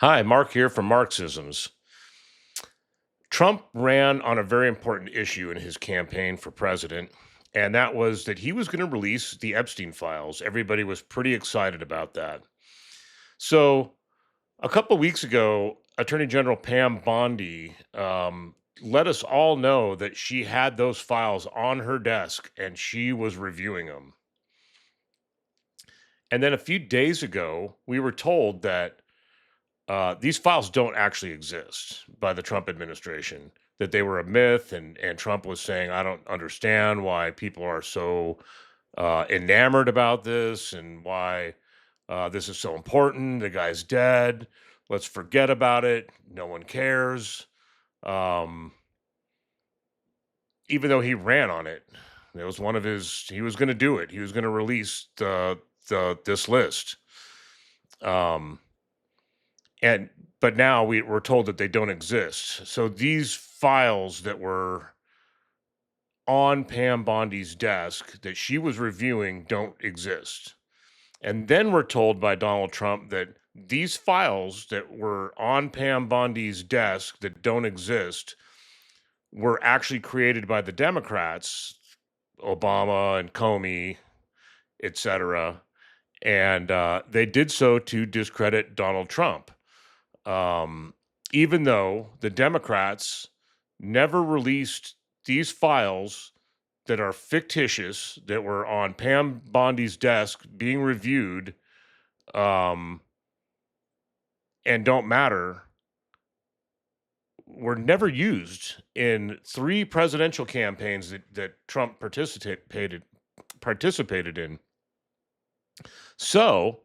Hi, Mark here from Marxisms. Trump ran on a very important issue in his campaign for president, and that was that he was going to release the Epstein files. Everybody was pretty excited about that. So, a couple of weeks ago, Attorney General Pam Bondi let us all know that she had those files on her desk and she was reviewing them. And then a few days ago, we were told that these files don't actually exist by the Trump administration, that they were a myth. And Trump was saying, I don't understand why people are so enamored about this and why this is so important. The guy's dead. Let's forget about it. No one cares. Um, Even though he ran on it, it was one of his, he was going to do it. He was going to release this list. Um, And but now we're told that they don't exist. So these files that were on Pam Bondi's desk that she was reviewing don't exist. And then we're told by Donald Trump that these files that were on Pam Bondi's desk that don't exist were actually created by the Democrats, Obama and Comey, etc. And they did so to discredit Donald Trump. Um, Even though the Democrats never released these files that are fictitious, that were on Pam Bondi's desk being reviewed, um, and don't matter, were never used in three presidential campaigns that Trump participated in. So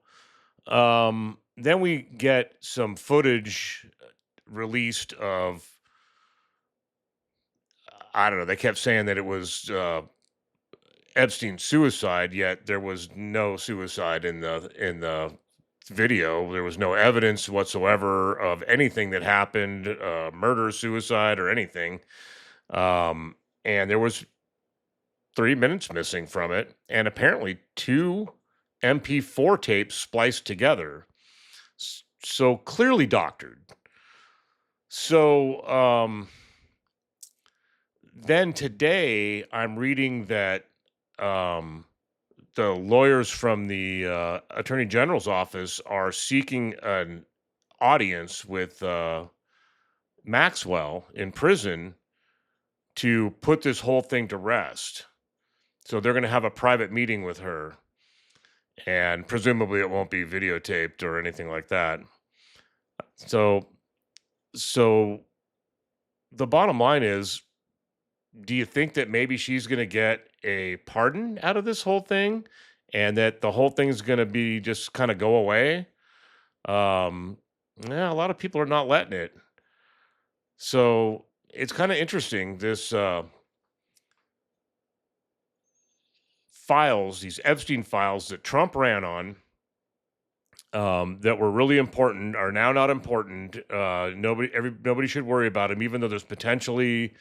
then we get some footage released of, I don't know. They kept saying that it was Epstein's suicide, yet there was no suicide in the video. There was no evidence whatsoever of anything that happened, murder, suicide, or anything. And there was 3 minutes missing from it, and apparently two MP4 tapes spliced together. So clearly doctored. So then today I'm reading that um, the lawyers from the attorney general's office are seeking an audience with Maxwell in prison to put this whole thing to rest. So they're going to have a private meeting with her, and presumably it won't be videotaped or anything like that. So the bottom line is, do you think that maybe she's going to get a pardon out of this whole thing, and that the whole thing's going to be just kind of go away? Um, yeah, a lot of people are not letting it. So it's kind of interesting. This files, these Epstein files that Trump ran on, that were really important, are now not important. Nobody should worry about them, even though there's potentially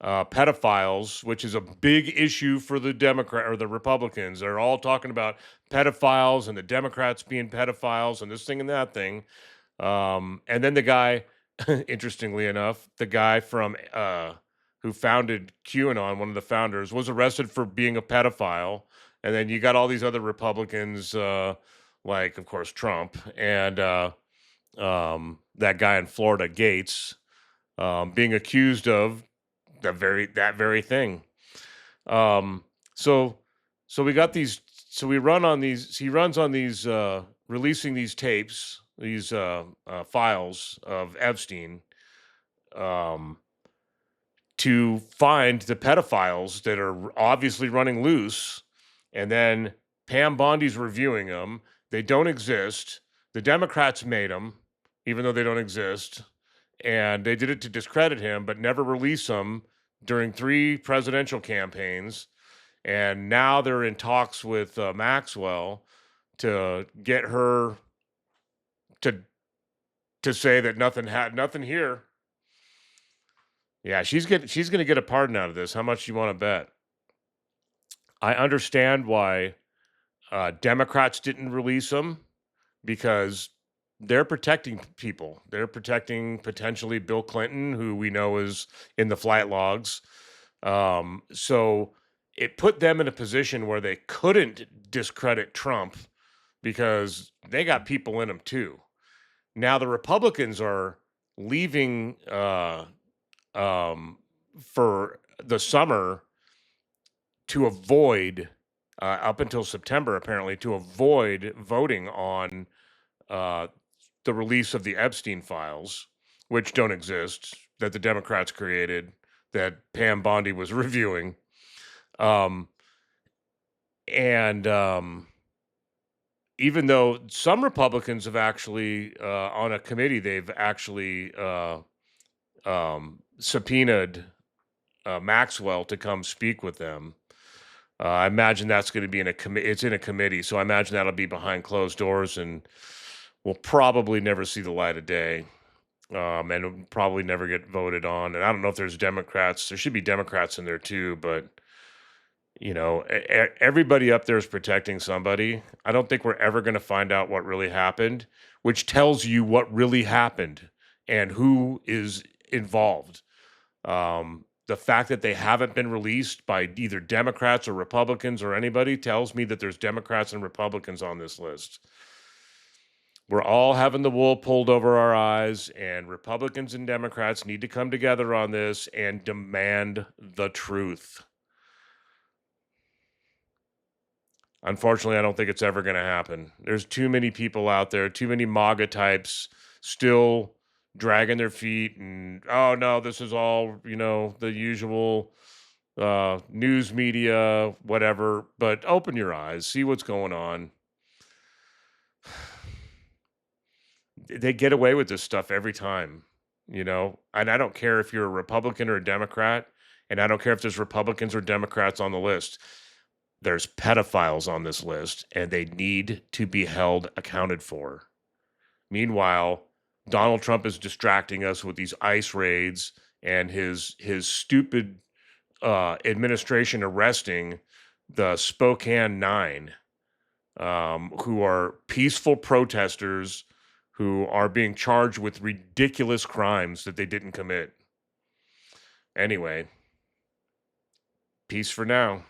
pedophiles, which is a big issue for the Democrat or the Republicans. They're all talking about pedophiles and the Democrats being pedophiles and this thing and that thing. And then the guy, interestingly enough, the guy from who founded QAnon, one of the founders, was arrested for being a pedophile. And then you got all these other Republicans, like, of course, Trump and that guy in Florida, Gates, being accused of that very thing. Um, so so we got these. So we run on these. He runs on these, releasing these tapes, these files of Epstein, um, to find the pedophiles that are obviously running loose, and then Pam Bondi's reviewing them. They don't exist. The Democrats made them, even though they don't exist, and they did it to discredit him, but never release them during three presidential campaigns. And now they're in talks with Maxwell to get her to say that nothing here. Yeah, she's going to get a pardon out of this. How much you want to bet? I understand why Democrats didn't release them, because they're protecting people. They're protecting potentially Bill Clinton, who we know is in the flight logs. So it put them in a position where they couldn't discredit Trump because they got people in them too. Now the Republicans are leaving um, for the summer to avoid, up until September, apparently, to avoid voting on uh, the release of the Epstein files, which don't exist, that the Democrats created, that Pam Bondi was reviewing. Um, and Even though some Republicans have actually, on a committee, they've actually subpoenaed Maxwell to come speak with them. I imagine that's going to be in a committee. It's in a committee, so I imagine that'll be behind closed doors, and will probably never see the light of day. And it'll probably never get voted on. And I don't know if there's Democrats. There should be Democrats in there too, but everybody up there is protecting somebody. I don't think we're ever going to find out what really happened, which tells you what really happened and who is involved. The fact that they haven't been released by either Democrats or Republicans or anybody tells me that there's Democrats and Republicans on this list. We're all having the wool pulled over our eyes, and Republicans and Democrats need to come together on this and demand the truth. Unfortunately, I don't think it's ever going to happen. There's too many people out there, too many MAGA types still dragging their feet and, oh no, this is all, the usual news media, whatever. But open your eyes, see what's going on. They get away with this stuff every time, and I don't care if you're a Republican or a Democrat, and I don't care if there's Republicans or Democrats on the list. There's pedophiles on this list, and they need to be held accounted for. Meanwhile, Donald Trump is distracting us with these ICE raids and his stupid administration arresting the Spokane Nine, who are peaceful protesters who are being charged with ridiculous crimes that they didn't commit. Anyway, peace for now.